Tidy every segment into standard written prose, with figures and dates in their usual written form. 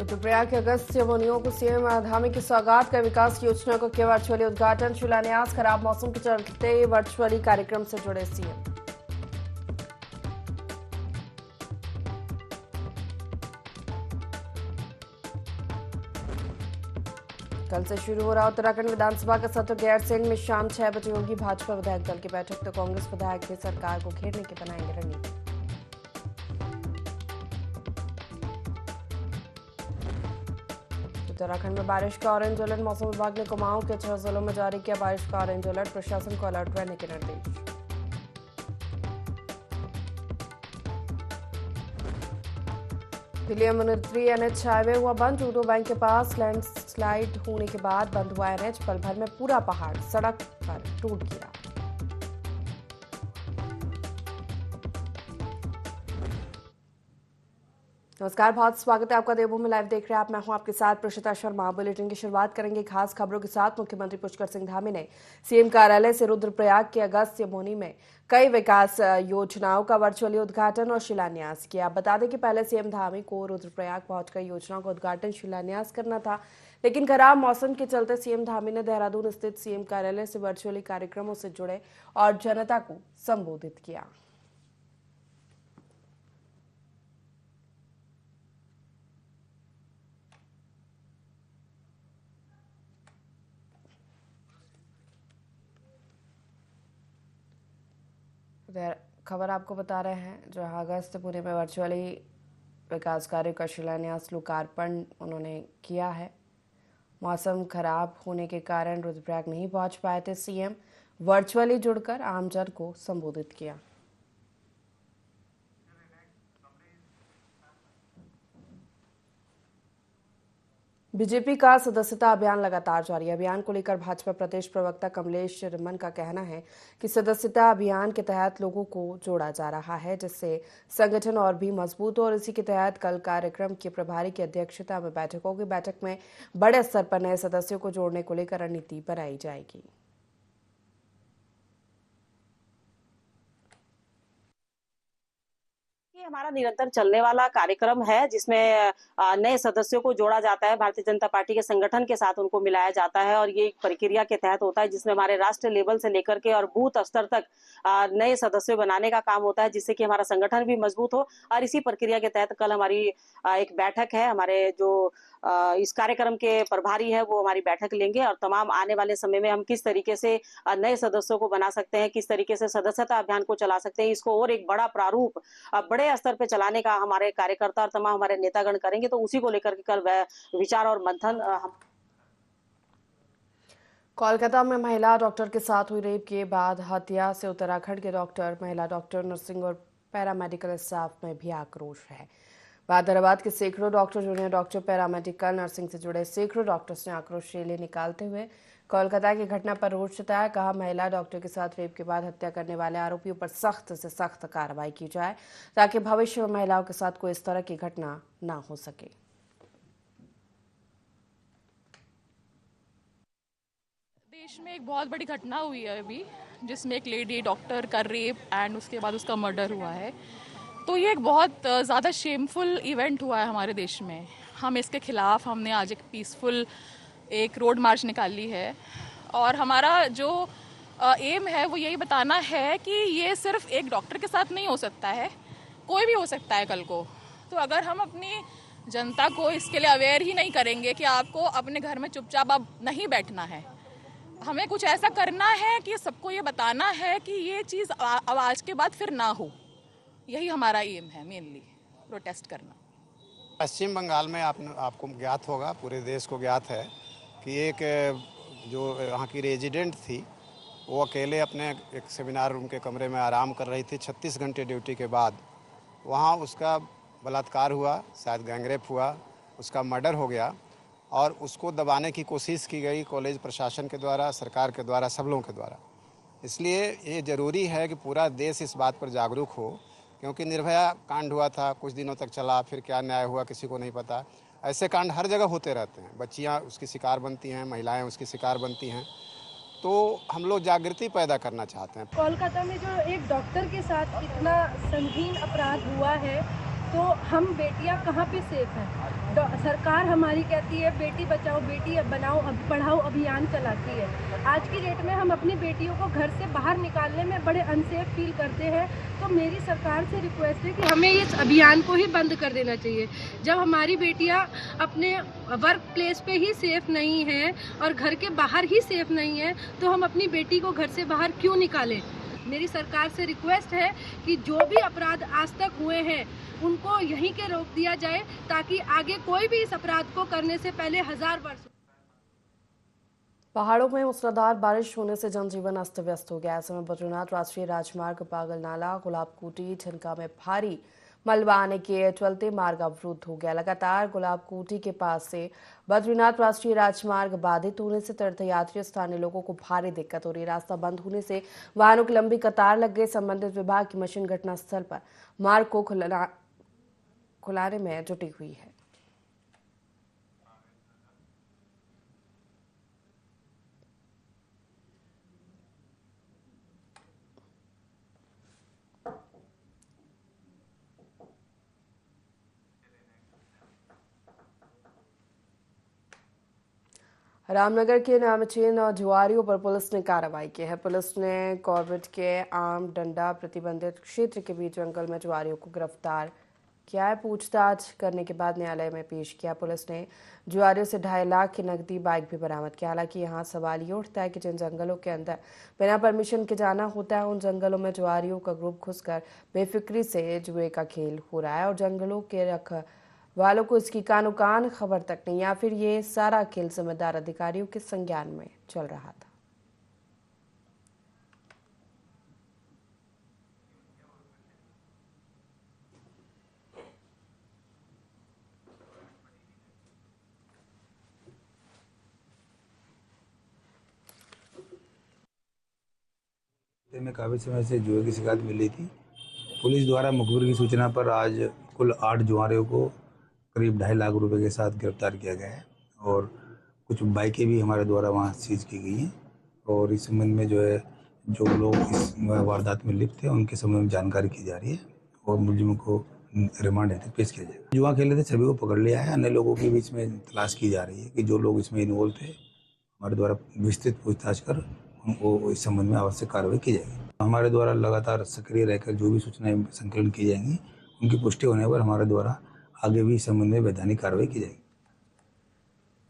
रुद्रप्रयाग के अगस्त्य मुनियों को सीएम धामी की सौगात का विकास योजना को किया वर्चुअली उद्घाटन। शिलान्यास। खराब मौसम के चलते वर्चुअली कार्यक्रम से जुड़े सीएम। कल से शुरू हो रहा उत्तराखंड विधानसभा का सत्र। गैरसैंण में शाम 6 बजे होगी भाजपा विधायक दल की बैठक, तो कांग्रेस विधायक भी सरकार को घेरने की बनाएंगे रणनीति। उत्तराखंड में बारिश का ऑरेंज अलर्ट। मौसम विभाग ने कुमाऊं के 6 जिलों में जारी किया बारिश का ऑरेंज अलर्ट। प्रशासन को अलर्ट रहने के निर्देश। दिल्ली मुनस्यारी एनएच हाईवे हुआ बंद। यूको बैंक के पास लैंडस्लाइड होने के बाद बंद हुआ एनएच। पल भर में पूरा पहाड़ सड़क पर टूट गिरा। नमस्कार, बहुत स्वागत है आपका देवभूमि लाइव देख रहे हैं आप। मैं हूं आपके साथ प्रशिता शर्मा। बुलेटिन की शुरुआत करेंगे खास खबरों के साथ। मुख्यमंत्री पुष्कर सिंह धामी ने सीएम कार्यालय से रुद्रप्रयाग के अगस्त्य मुनि में कई विकास योजनाओं का वर्चुअली उद्घाटन और शिलान्यास किया। बता दें कि पहले सीएम धामी को रुद्रप्रयाग पहुंचकर योजनाओं का उद्घाटन शिलान्यास करना था, लेकिन खराब मौसम के चलते सीएम धामी ने देहरादून स्थित सीएम कार्यालय से वर्चुअली कार्यक्रमों से जुड़े और जनता को संबोधित किया। खबर आपको बता रहे हैं, जो अगस्त्यपुरी में वर्चुअली विकास कार्य का शिलान्यास लोकार्पण उन्होंने किया है। मौसम खराब होने के कारण रुद्रप्रयाग नहीं पहुंच पाए थे सीएम। वर्चुअली जुड़कर आमजन को संबोधित किया। बीजेपी का सदस्यता अभियान लगातार जारी है। अभियान को लेकर भाजपा प्रदेश प्रवक्ता कमलेश रिमन का कहना है कि सदस्यता अभियान के तहत लोगों को जोड़ा जा रहा है, जिससे संगठन और भी मजबूत हो। और इसी के तहत कल कार्यक्रम के प्रभारी की अध्यक्षता में बैठक होगी। बैठक में बड़े स्तर पर नए सदस्यों को जोड़ने को लेकर रणनीति बनाई जाएगी। हमारा निरंतर चलने वाला कार्यक्रम है, जिसमें नए सदस्यों को जोड़ा जाता है। भारतीय जनता पार्टी के संगठन के साथ उनको मिलाया जाता है और ये एक प्रक्रिया के तहत होता है, जिसमें हमारे राष्ट्रीय लेवल से लेकर के और बूथ स्तर तक नए सदस्य बनाने का काम होता है, जिससे कि हमारा संगठन भी मजबूत हो। और इसी प्रक्रिया के तहत कल हमारी एक बैठक है। हमारे जो इस कार्यक्रम के प्रभारी है वो हमारी बैठक लेंगे और तमाम आने वाले समय में हम किस तरीके से नए सदस्यों को बना सकते हैं, किस तरीके से सदस्यता अभियान को चला सकते हैं, इसको और एक बड़ा प्रारूप बड़े स्तर पे चलाने का हमारे कार्यकर्ता और तमाम हमारे नेतागण करेंगे। तो उसी को लेकर के कल विचार और मंथन हम। कोलकाता में महिला डॉक्टर के साथ हुई रेप के बाद हत्या से उत्तराखंड के डॉक्टर, महिला डॉक्टर, नर्सिंग और पैरामेडिकल स्टाफ में भी आक्रोश है। हैदराबाद के सैकड़ों doctor, junior doctor, paramedical, nursing से जुड़े सैकड़ों डॉक्टर्स ने आक्रोश रैली निकालते हुए कोलकाता की घटना पर रोष जताया। कहा, महिला डॉक्टर के साथ रेप के बाद हत्या करने वाले आरोपियों पर सख्त से सख्त कार्रवाई की जाए, ताकि भविष्य में महिलाओं के साथ कोई इस तरह की घटना ना हो सके। देश में एक बहुत बड़ी घटना हुई है अभी, जिसमें एक लेडी डॉक्टर का रेप एंड उसके बाद उसका मर्डर हुआ है। तो ये एक बहुत ज़्यादा शेमफुल इवेंट हुआ है हमारे देश में। हम इसके खिलाफ हमने आज एक पीसफुल एक रोड मार्च निकाली है और हमारा जो एम है वो यही बताना है कि ये सिर्फ एक डॉक्टर के साथ नहीं हो सकता है, कोई भी हो सकता है कल को। तो अगर हम अपनी जनता को इसके लिए अवेयर ही नहीं करेंगे कि आपको अपने घर में चुपचाप अब नहीं बैठना है, हमें कुछ ऐसा करना है कि सबको ये बताना है कि ये चीज़ अब आज के बाद फिर ना हो। यही हमारा एम है, मेनली प्रोटेस्ट करना। पश्चिम बंगाल में आपको ज्ञात होगा, पूरे देश को ज्ञात है कि एक जो यहाँ की रेजिडेंट थी, वो अकेले अपने एक सेमिनार रूम के कमरे में आराम कर रही थी। 36 घंटे ड्यूटी के बाद वहाँ उसका बलात्कार हुआ, शायद गैंगरेप हुआ, उसका मर्डर हो गया और उसको दबाने की कोशिश की गई कॉलेज प्रशासन के द्वारा, सरकार के द्वारा, सब लोगों के द्वारा। इसलिए ये ज़रूरी है कि पूरा देश इस बात पर जागरूक हो, क्योंकि निर्भया कांड हुआ था, कुछ दिनों तक चला, फिर क्या न्याय हुआ किसी को नहीं पता। ऐसे कांड हर जगह होते रहते हैं, बच्चियां उसकी शिकार बनती हैं, महिलाएं उसकी शिकार बनती हैं। तो हम लोग जागृति पैदा करना चाहते हैं। कोलकाता में जो एक डॉक्टर के साथ इतना संगीन अपराध हुआ है, तो हम बेटियां कहाँ पे सेफ हैं? सरकार हमारी कहती है बेटी बचाओ बेटी पढ़ाओ अभियान चलाती है। आज की डेट में हम अपनी बेटियों को घर से बाहर निकालने में बड़े अनसेफ फील करते हैं। तो मेरी सरकार से रिक्वेस्ट है कि हमें इस अभियान को ही बंद कर देना चाहिए। जब हमारी बेटियां अपने वर्क प्लेस पे ही सेफ नहीं हैं और घर के बाहर ही सेफ नहीं है, तो हम अपनी बेटी को घर से बाहर क्यों निकालें? मेरी सरकार से रिक्वेस्ट है कि जो भी अपराध आज तक हुए हैं उनको यहीं के रोक दिया जाए, ताकि आगे कोई भी इस अपराध को करने से पहले 1000 वर्ष। पहाड़ों में मूसलाधार बारिश होने से जनजीवन अस्त व्यस्त हो गया। ऐसे में बद्रीनाथ राष्ट्रीय राजमार्ग पागल नाला गुलाबकुटी ठनका में भारी मलबा आने के चलते मार्ग अवरुद्ध हो गया। लगातार गुलाबकुटी के पास से बद्रीनाथ राष्ट्रीय राजमार्ग बाधित होने से तीर्थयात्री स्थानीय लोगों को भारी दिक्कत हो रही है। रास्ता बंद होने से वाहनों की लंबी कतार लग गई। संबंधित विभाग की मशीन घटनास्थल पर मार्ग को खुलाने में जुटी हुई है। रामनगर के नामचीन और जुआरियों पर पुलिस ने कार्रवाई की है। पुलिस ने कॉर्बेट के आम डंडा प्रतिबंधित क्षेत्र के बीच जंगल में जुआरियों को गिरफ्तार किया है। पूछताछ करने के बाद न्यायालय में पेश किया। पुलिस ने जुआरियों से 2.5 लाख की नकदी बाइक भी बरामद किया। हालांकि यहाँ सवाल ये उठता है कि जिन जंगलों के अंदर बिना परमिशन के जाना होता है, उन जंगलों में जुआरियों का ग्रुप घुसकर बेफिक्री से जुए का खेल हो रहा है और जंगलों के वालों को इसकी कानो कान खबर तक नहीं, या फिर ये सारा खेल जिम्मेदार अधिकारियों के संज्ञान में चल रहा था। में काफ़ी समय से जुए की शिकायत मिल रही थी। पुलिस द्वारा मुखबिर की सूचना पर आज कुल 8 जुआरियों को करीब 2.5 लाख रुपए के साथ गिरफ्तार किया गया है और कुछ बाइकें भी हमारे द्वारा वहां सीज की गई हैं। और इस संबंध में जो है जो लोग इस वारदात में लिप्त थे उनके संबंध में जानकारी की जा रही है और मुलजिमों को रिमांड हेतु पेश किया जाएगा। जुआ खेले थे सभी को पकड़ लिया है। अन्य लोगों के बीच में तलाश की जा रही है कि जो लोग इसमें इन्वॉल्व थे हमारे द्वारा विस्तृत पूछताछ कर उनको इस संबंध में आवश्यक कार्रवाई की जाएगी। हमारे द्वारा लगातार सक्रिय रहकर जो भी सूचनाएं संकलन की जाएंगी उनकी पुष्टि होने पर हमारे द्वारा आगे भी इस संबंध में वैधानिक कार्रवाई की जाएगी।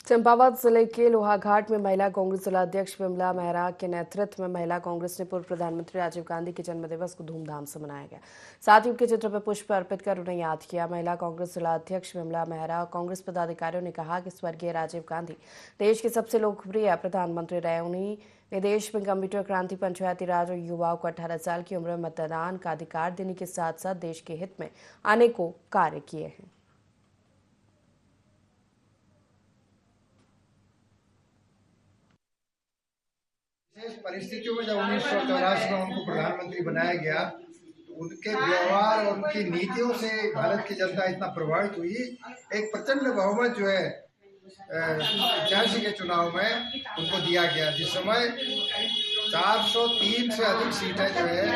चंपावत जिले के लोहाघाट में महिला कांग्रेस जिलाध्यक्ष विमला मेहरा के नेतृत्व में महिला कांग्रेस ने पूर्व प्रधानमंत्री राजीव गांधी के जन्मदिवस को धूमधाम से मनाया गया। साथ ही उनके चित्र पर पुष्प अर्पित कर उन्हें याद किया। महिला कांग्रेस जिलाध्यक्ष विमला मेहरा और कांग्रेस पदाधिकारियों ने कहा कि स्वर्गीय राजीव गांधी देश के सबसे लोकप्रिय प्रधानमंत्री रहे। उन्हीं ने देश में कंप्यूटर क्रांति, पंचायती राज और युवाओं को 18 साल की उम्र में मतदान का अधिकार देने के साथ साथ देश के हित में अनेकों कार्य किए हैं। विशेष परिस्थितियों में जब 1984 में उनको प्रधानमंत्री बनाया गया, उनके व्यवहार और उनकी नीतियों से भारत की जनता इतना प्रभावित हुई। एक प्रचंड बहुमत जो है 85 के चुनाव में उनको दिया गया, जिस समय 403 से अधिक सीटें जो है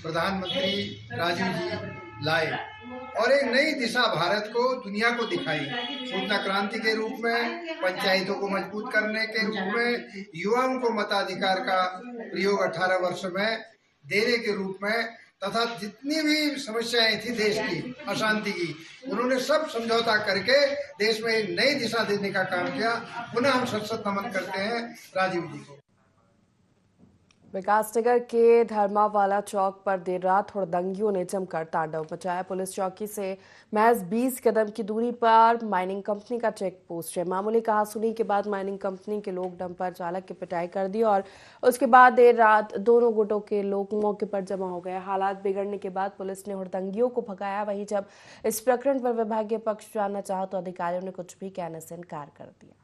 प्रधानमंत्री राजीव जी लाए और एक नई दिशा भारत को दुनिया को दिखाई। सूचना क्रांति के रूप में, पंचायतों को मजबूत करने के रूप में, युवाओं को मताधिकार का प्रयोग 18 वर्ष में देने के रूप में, तथा जितनी भी समस्याएं थी देश की अशांति की, उन्होंने सब समझौता करके देश में एक नई दिशा देने का काम किया। पुनः हम सत नमन करते हैं राजीव जी को। विकासनगर के धर्मावाला चौक पर देर रात हुड़दंगियों ने जमकर तांडव मचाया। पुलिस चौकी से महज 20 कदम की दूरी पर माइनिंग कंपनी का चेक पोस्ट है। मामूली कहासुनी के बाद माइनिंग कंपनी के लोग डंपर चालक की पिटाई कर दी और उसके बाद देर रात दोनों गुटों के लोग मौके पर जमा हो गए। हालात बिगड़ने के बाद पुलिस ने हुड़दंगियों को भगाया। वहीं जब इस प्रकरण पर विभागीय पक्ष जानना चाहा तो अधिकारियों ने कुछ भी कहने से इनकार कर दिया।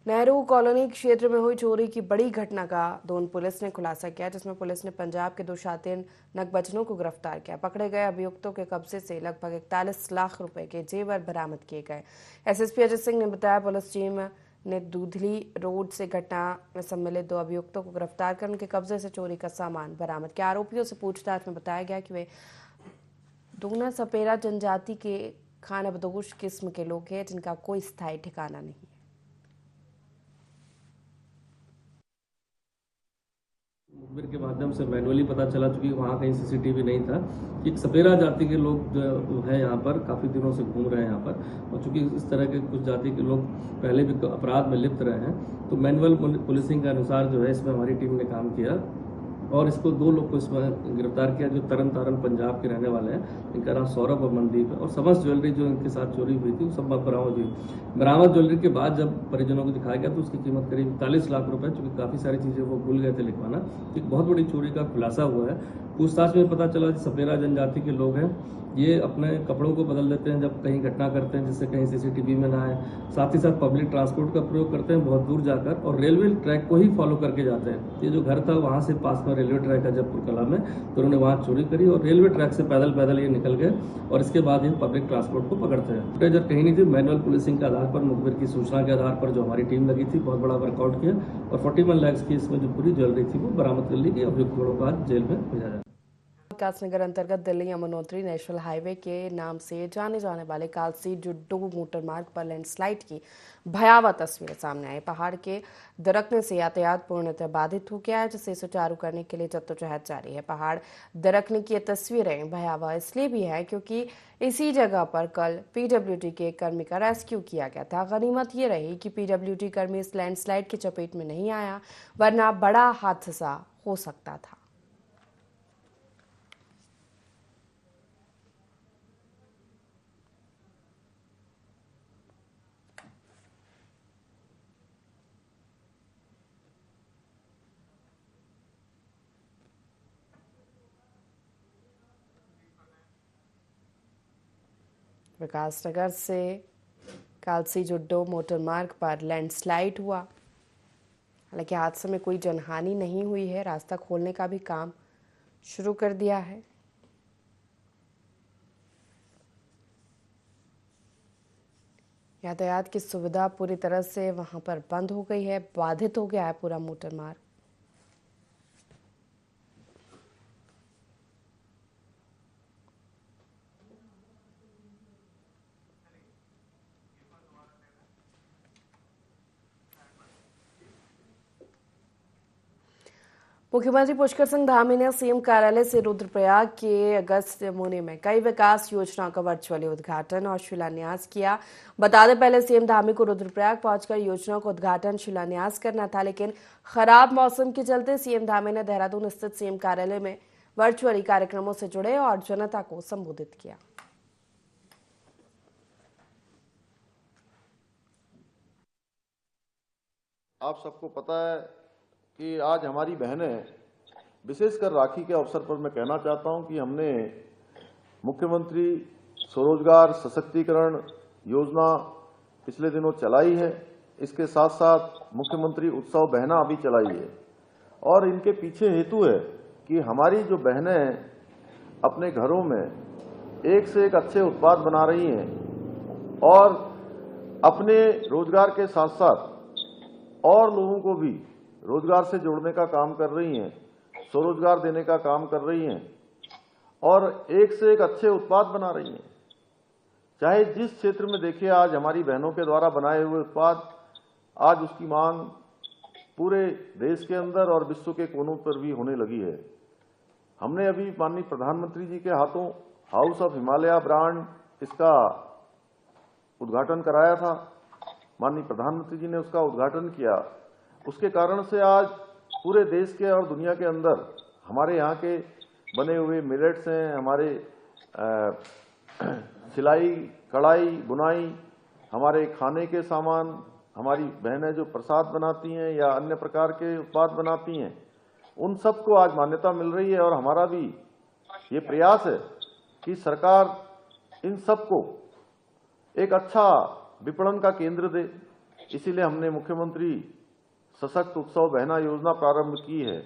नेहरू कॉलोनी क्षेत्र में हुई चोरी की बड़ी घटना का दोन पुलिस ने खुलासा किया, जिसमें पुलिस ने पंजाब के 2 शातिर नकबचनों को गिरफ्तार किया। पकड़े गए अभियुक्तों के कब्जे से लगभग 41 लाख रुपए के जेवर बरामद किए गए। एसएसपी अजय सिंह ने बताया पुलिस टीम ने दूधली रोड से घटना में सम्मिलित 2 अभियुक्तों को गिरफ्तार कर उनके कब्जे से चोरी का सामान बरामद किया। आरोपियों से पूछताछ में बताया गया कि वे दूना सपेरा जनजाति के खानाबदोश किस्म के लोग हैं जिनका कोई स्थायी ठिकाना नहीं है। मुखबिर के माध्यम से मैनुअली पता चला, चूंकि वहाँ कहीं सीसीटीवी नहीं था, कि एक सपेरा जाति के लोग जो है यहाँ पर काफ़ी दिनों से घूम रहे हैं यहाँ पर, और चूंकि इस तरह के कुछ जाति के लोग पहले भी अपराध में लिप्त रहे हैं, तो मैनुअल पुलिसिंग के अनुसार जो है इसमें हमारी टीम ने काम किया और इसको 2 लोग को इसमें गिरफ्तार किया जो तरन तारण पंजाब के रहने वाले हैं। इनका नाम सौरभ और मनदीप है, और समस्त ज्वेलरी जो इनके साथ चोरी हुई थी वो सब बरामद हुई। बरामद ज्वेलरी के बाद जब परिजनों को दिखाया गया तो उसकी कीमत करीब 41 लाख रुपए, चूंकि काफ़ी सारी चीज़ें वो भूल गए थे लिखवाना, एक बहुत बड़ी चोरी का खुलासा हुआ है। पूछताछ में पता चला कि सपेरा जनजाति के लोग हैं, ये अपने कपड़ों को बदल देते हैं जब कहीं घटना करते हैं जिससे कहीं सीसीटीवी में ना आए, साथ ही साथ पब्लिक ट्रांसपोर्ट का प्रयोग करते हैं बहुत दूर जाकर, और रेलवे ट्रैक को ही फॉलो करके जाते हैं। ये जो घर था वहाँ से पास में रेलवे ट्रैक है जयपुर कला में, तो उन्होंने वहाँ चोरी करी और रेलवे ट्रैक से पैदल ये निकल गए और इसके बाद ये पब्लिक ट्रांसपोर्ट को पकड़ते हैं। फुटेज कहीं नहीं थी, मैनुअल पुलिसिंग के आधार पर, मुखबिर की सूचना के आधार पर जो हमारी टीम लगी थी, बहुत बड़ा वर्कआउट किया और 41 लाख की इसमें जो पूरी ज्वेलरी थी वो बरामद कर ली गई। अभियुक्तों को आज जेल में भेजा जाए। विकासनगर अंतर्गत दिल्ली यमुनोत्री नेशनल हाईवे के नाम से जाने जाने वाले कालसी जुड्डू मोटर मार्ग पर लैंडस्लाइड की भयावह तस्वीरें सामने आई। पहाड़ के दरकने से यातायात पूर्णतः बाधित हो गया है, जिसे सुचारू करने के लिए जद्दोजहद जारी है। पहाड़ दरकने की ये तस्वीरें भयावह इसलिए भी है क्योंकि इसी जगह पर कल पीडब्ल्यूडी के एक कर्मी का रेस्क्यू किया गया था। गनीमत ये रही कि पीडब्ल्यूडी कर्मी इस लैंडस्लाइड की चपेट में नहीं आया, वरना बड़ा हादसा हो सकता था। विकासनगर से कालसी जुड्डो मोटर मार्ग पर लैंडस्लाइड हुआ। हालांकि हादसे में कोई जनहानि नहीं हुई है। रास्ता खोलने का भी काम शुरू कर दिया है। यातायात की सुविधा पूरी तरह से वहां पर बंद हो गई है, बाधित हो गया है पूरा मोटर मार्ग। मुख्यमंत्री पुष्कर सिंह धामी ने सीएम कार्यालय से रुद्रप्रयाग के अगस्त्य मुनि में कई विकास योजनाओं का वर्चुअली उद्घाटन और शिलान्यास किया। बता दें, पहले सीएम धामी को रुद्रप्रयाग पहुंचकर योजनाओं का उद्घाटन शिलान्यास करना था, लेकिन खराब मौसम के चलते सीएम धामी ने देहरादून स्थित सीएम कार्यालय में वर्चुअली कार्यक्रमों से जुड़े और जनता को संबोधित किया। आप सबको पता है कि आज हमारी बहनें, विशेषकर राखी के अवसर पर मैं कहना चाहता हूं कि हमने मुख्यमंत्री स्वरोजगार सशक्तिकरण योजना पिछले दिनों चलाई है। इसके साथ साथ मुख्यमंत्री उत्सव बहना भी चलाई है, और इनके पीछे हेतु है कि हमारी जो बहनें अपने घरों में एक से एक अच्छे उत्पाद बना रही हैं और अपने रोजगार के साथ साथ और लोगों को भी रोजगार से जोड़ने का काम कर रही हैं, स्वरोजगार देने का काम कर रही हैं और एक से एक अच्छे उत्पाद बना रही हैं। चाहे जिस क्षेत्र में देखिए, आज हमारी बहनों के द्वारा बनाए हुए उत्पाद, आज उसकी मांग पूरे देश के अंदर और विश्व के कोनों पर भी होने लगी है। हमने अभी माननीय प्रधानमंत्री जी के हाथों हाउस ऑफ हिमालय ब्रांड इसका उद्घाटन कराया था। माननीय प्रधानमंत्री जी ने उसका उद्घाटन किया। उसके कारण से आज पूरे देश के और दुनिया के अंदर हमारे यहाँ के बने हुए मिलेट्स हैं, हमारे सिलाई, कढ़ाई, बुनाई, हमारे खाने के सामान, हमारी बहनें जो प्रसाद बनाती हैं या अन्य प्रकार के उत्पाद बनाती हैं, उन सबको आज मान्यता मिल रही है। और हमारा भी ये प्रयास है कि सरकार इन सबको एक अच्छा विपणन का केंद्र दे। इसीलिए हमने मुख्यमंत्री सशक्त उत्सव बहना योजना प्रारंभ की है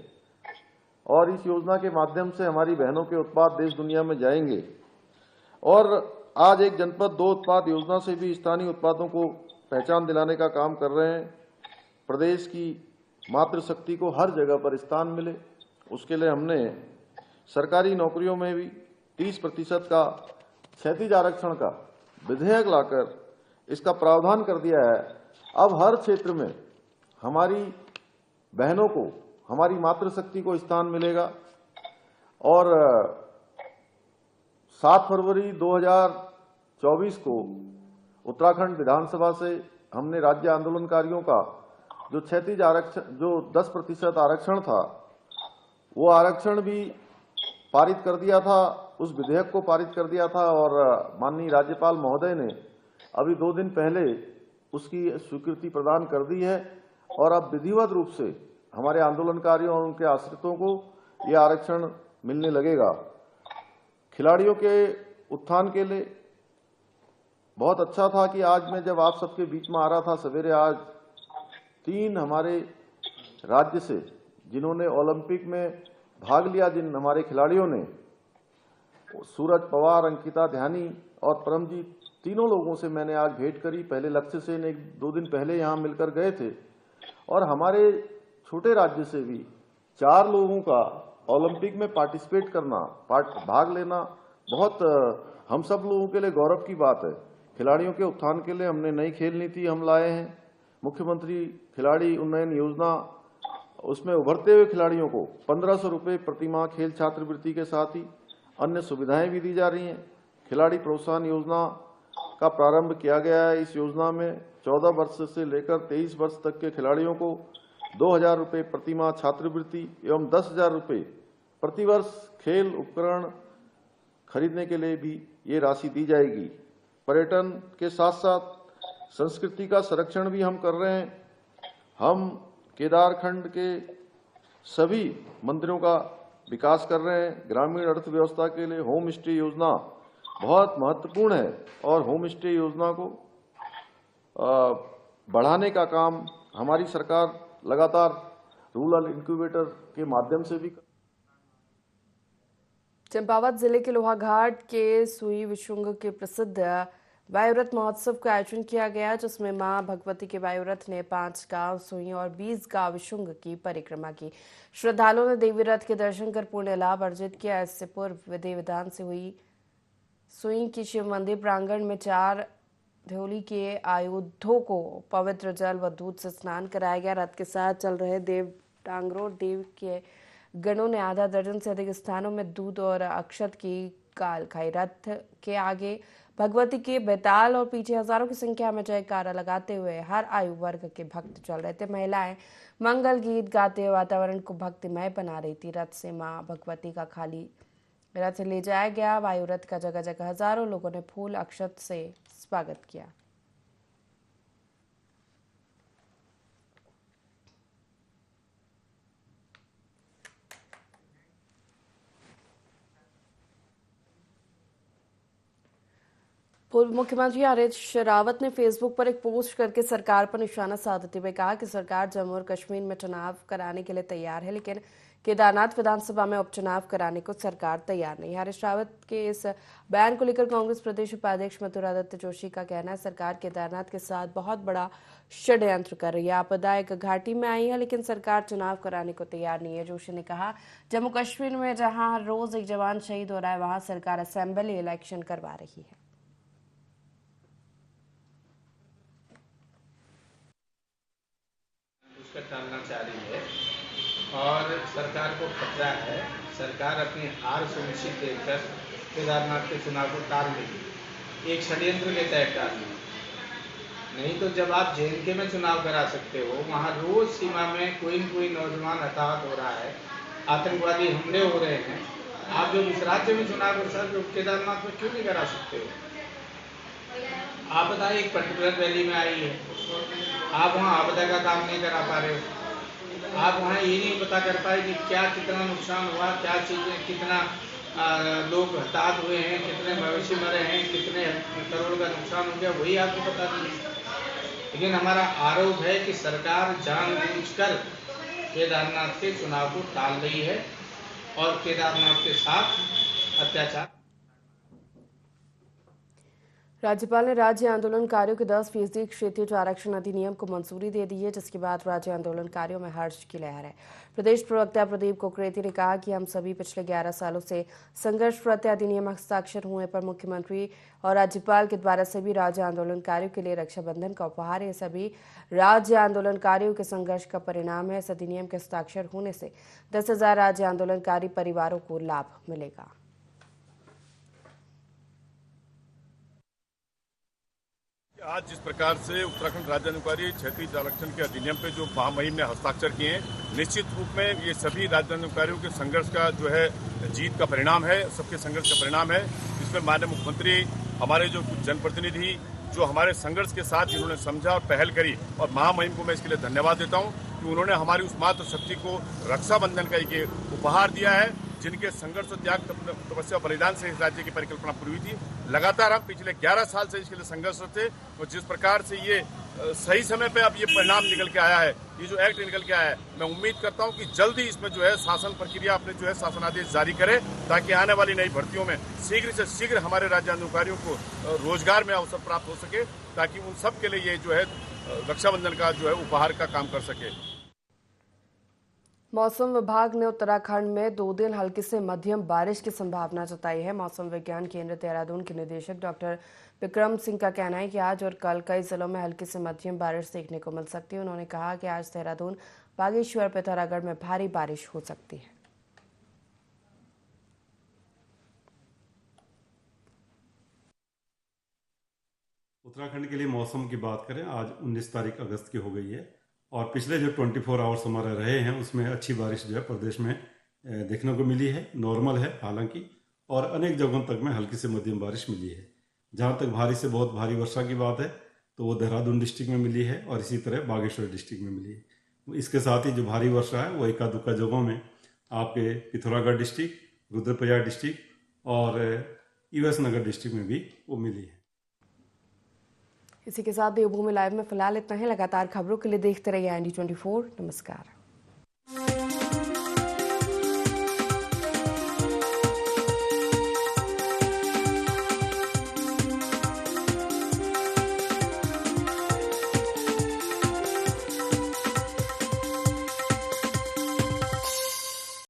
और इस योजना के माध्यम से हमारी बहनों के उत्पाद देश दुनिया में जाएंगे। और आज एक जनपद 2 उत्पाद योजना से भी स्थानीय उत्पादों को पहचान दिलाने का काम कर रहे हैं। प्रदेश की मातृशक्ति को हर जगह पर स्थान मिले, उसके लिए हमने सरकारी नौकरियों में भी 30% का क्षैतिज आरक्षण का विधेयक लाकर इसका प्रावधान कर दिया है। अब हर क्षेत्र में हमारी बहनों को, हमारी मातृशक्ति को स्थान मिलेगा। और 7 फरवरी 2024 को उत्तराखंड विधानसभा से हमने राज्य आंदोलनकारियों का जो क्षैतिज आरक्षण, जो 10% आरक्षण था, वो आरक्षण भी पारित कर दिया था, उस विधेयक को पारित कर दिया था। और माननीय राज्यपाल महोदय ने अभी 2 दिन पहले उसकी स्वीकृति प्रदान कर दी है और अब विधिवत रूप से हमारे आंदोलनकारियों और उनके आश्रितों को यह आरक्षण मिलने लगेगा। खिलाड़ियों के उत्थान के लिए बहुत अच्छा था कि आज मैं जब आप सबके बीच में आ रहा था सवेरे, आज 3 हमारे राज्य से जिन्होंने ओलंपिक में भाग लिया, जिन हमारे खिलाड़ियों ने, सूरज पवार, अंकिता ध्यानी और परमजीत, तीनों लोगों से मैंने आज भेंट करी। पहले लक्ष्य से 1-2 दिन पहले यहाँ मिलकर गए थे। और हमारे छोटे राज्य से भी 4 लोगों का ओलंपिक में पार्टिसिपेट करना, भाग लेना बहुत हम सब लोगों के लिए गौरव की बात है। खिलाड़ियों के उत्थान के लिए हमने नई खेल नीति हम लाए हैं। मुख्यमंत्री खिलाड़ी उन्नयन योजना, उसमें उभरते हुए खिलाड़ियों को 1500 रुपये प्रतिमाह खेल छात्रवृत्ति के साथ ही अन्य सुविधाएं भी दी जा रही हैं। खिलाड़ी प्रोत्साहन योजना का प्रारंभ किया गया है। इस योजना में 14 वर्ष से लेकर 23 वर्ष तक के खिलाड़ियों को 2000 रुपये प्रतिमाह छात्रवृत्ति एवं 10,000 रुपये प्रतिवर्ष खेल उपकरण खरीदने के लिए भी ये राशि दी जाएगी। पर्यटन के साथ साथ संस्कृति का संरक्षण भी हम कर रहे हैं। हम केदारखंड के सभी मंदिरों का विकास कर रहे हैं। ग्रामीण अर्थव्यवस्था के लिए होम स्टे योजना बहुत महत्वपूर्ण है और होम स्टे योजना को बढ़ाने का काम हमारी सरकार लगातार रूरल इंक्यूबेटर के माध्यम से भी। चंपावत जिले के लोहाघाट के सुई विशुंग के प्रसिद्ध वायुरथ महोत्सव का आयोजन किया गया, जिसमें मां भगवती के वायुरथ ने 5 गांव सुई और 20 गांव विशुंग की परिक्रमा की। श्रद्धालुओं ने देवी रथ के दर्शन कर पुण्य लाभ अर्जित किया। इससे पूर्व विधि विधान से हुई सुई की शिव मंदिर प्रांगण में 4 ध्योली के आयुधों को पवित्र जल व दूध से स्नान कराया गया। रथ के साथ चल रहे देव टांगरों देव के गणों ने आधा दर्जन से अधिक स्थानों में दूध और अक्षत की काल खाई। रथ के आगे भगवती के बेताल और पीछे हजारों की संख्या में जयकारा लगाते हुए हर आयु वर्ग के भक्त चल रहे थे। महिलाएं मंगल गीत गाते वातावरण को भक्तिमय बना रही थी। रथ से मां भगवती का खाली रथ ले जाया गया। वायु रथ का जगह जगह हजारों लोगों ने फूल अक्षत से स्वागत किया। पूर्व मुख्यमंत्री हरीश रावत ने फेसबुक पर एक पोस्ट करके सरकार पर निशाना साधते हुए कहा कि सरकार जम्मू और कश्मीर में चुनाव कराने के लिए तैयार है, लेकिन केदारनाथ विधानसभा में उपचुनाव कराने को सरकार तैयार नहीं। हरीश रावत के इस बयान को लेकर कांग्रेस प्रदेश उपाध्यक्ष मथुरादत्त जोशी का कहना है, सरकार केदारनाथ के साथ बहुत बड़ा षड्यंत्र कर रही है। आपदा एक घाटी में आई है, लेकिन सरकार चुनाव कराने को तैयार नहीं है। जोशी ने कहा, जम्मू कश्मीर में जहां हर रोज एक जवान शहीद हो रहा है, वहां सरकार असेंबली इलेक्शन करवा रही है। टालना चाह रही है और सरकार को खतरा है। सरकार अपनी हार सुनिश्चित देखकर केदारनाथ के चुनाव को टाल देगी, एक षड्यंत्र के तहत टाल देगी। नहीं तो जब आप JNK में चुनाव करा सकते हो, वहाँ रोज सीमा में कोई न कोई नौजवान हताहत हो रहा है, आतंकवादी हमले हो रहे हैं। आप जो इस राज्य में चुनाव कर सकते हो, केदारनाथ में क्यों नहीं करा सकते हो? आपदा एक पर्टिकुलर वैली में आई है, आप वहाँ आपदा का काम नहीं करा पा रहे हो। आप वहाँ ये नहीं पता कर पाए कि क्या कितना नुकसान हुआ, क्या चीज़ें, कितना लोग हताहत हुए हैं, कितने मवेशी मरे हैं, कितने करोड़ का नुकसान हो गया, वही आपको पता नहीं। लेकिन हमारा आरोप है कि सरकार जानबूझकर केदारनाथ के चुनाव को टाल रही है और केदारनाथ के साथ अत्याचार। राज्यपाल ने राज्य आंदोलनकारियों के 10% क्षेत्रीय आरक्षण अधिनियम को मंजूरी दे दी है, जिसके बाद राज्य आंदोलनकारियों में हर्ष की लहर है। प्रदेश प्रवक्ता प्रदीप कुकरेती ने कहा कि हम सभी पिछले 11 सालों से संघर्षरत अधिनियम हस्ताक्षर हुए पर मुख्यमंत्री और राज्यपाल के द्वारा सभी राज्य आंदोलनकारियों के लिए रक्षाबंधन का उपहार। ये सभी राज्य आंदोलनकारियों के संघर्ष का परिणाम है। इस अधिनियम के हस्ताक्षर होने से 10,000 राज्य आंदोलनकारी परिवारों को लाभ मिलेगा। आज जिस प्रकार से उत्तराखंड राज्य आंदोलनकारी क्षेत्रीय आरक्षण के अधिनियम पे जो महामहिम ने हस्ताक्षर किए हैं, निश्चित रूप में ये सभी राज्य आंदोलनकारियों के संघर्ष का जो है जीत का परिणाम है, सबके संघर्ष का परिणाम है। इसमें माननीय मुख्यमंत्री, हमारे जो कुछ जनप्रतिनिधि जो हमारे संघर्ष के साथ जिन्होंने समझा और पहल करी, और महामहिम को मैं इसके लिए धन्यवाद देता हूँ कि उन्होंने हमारी उस मातृ शक्ति को रक्षाबंधन का एक उपहार दिया है, जिनके संघर्ष त्याग तपस्या बलिदान से इस राज्य की परिकल्पना पूरी हुई थी। लगातार हम पिछले 11 साल से इसके लिए संघर्षरत थे और जिस प्रकार से ये सही समय पे अब ये परिणाम निकल के आया है, ये जो एक्ट निकल के आया है, मैं उम्मीद करता हूं कि जल्दी इसमें जो है शासन प्रक्रिया अपने जो है शासनादेश जारी करे, ताकि आने वाली नई भर्तियों में शीघ्र से शीघ्र हमारे राज्य आंदोलनकारियों को रोजगार में अवसर प्राप्त हो सके, ताकि उन सब के लिए ये जो है रक्षाबंधन का जो है उपहार का काम कर सके। मौसम विभाग ने उत्तराखंड में 2 दिन हल्की से मध्यम बारिश की संभावना जताई है। मौसम विज्ञान केंद्र देहरादून के निदेशक डॉक्टर विक्रम सिंह का कहना है कि आज और कल कई जिलों में हल्की से मध्यम बारिश देखने को मिल सकती है। उन्होंने कहा कि आज देहरादून, बागेश्वर, पिथौरागढ़ में भारी बारिश हो सकती है। उत्तराखंड के लिए मौसम की बात करें, आज 19 तारीख अगस्त की हो गई है और पिछले जो 24 आवर्स हमारे रहे हैं उसमें अच्छी बारिश जो है प्रदेश में देखने को मिली है। नॉर्मल है हालांकि, और अनेक जगहों तक में हल्की से मध्यम बारिश मिली है। जहां तक भारी से बहुत भारी वर्षा की बात है तो वो देहरादून डिस्ट्रिक्ट में मिली है और इसी तरह बागेश्वर डिस्ट्रिक्ट में मिली है। इसके साथ ही जो भारी वर्षा है वो एका दुक्का जगहों में आपके पिथौरागढ़ डिस्ट्रिक्ट, रुद्रप्रयाग डिस्ट्रिक्ट और यूएस नगर डिस्ट्रिक्ट में भी वो मिली है। इसी के साथ देवभूमि लाइव में फिलहाल इतना ही। लगातार खबरों के लिए देखते रहिए IND24। नमस्कार।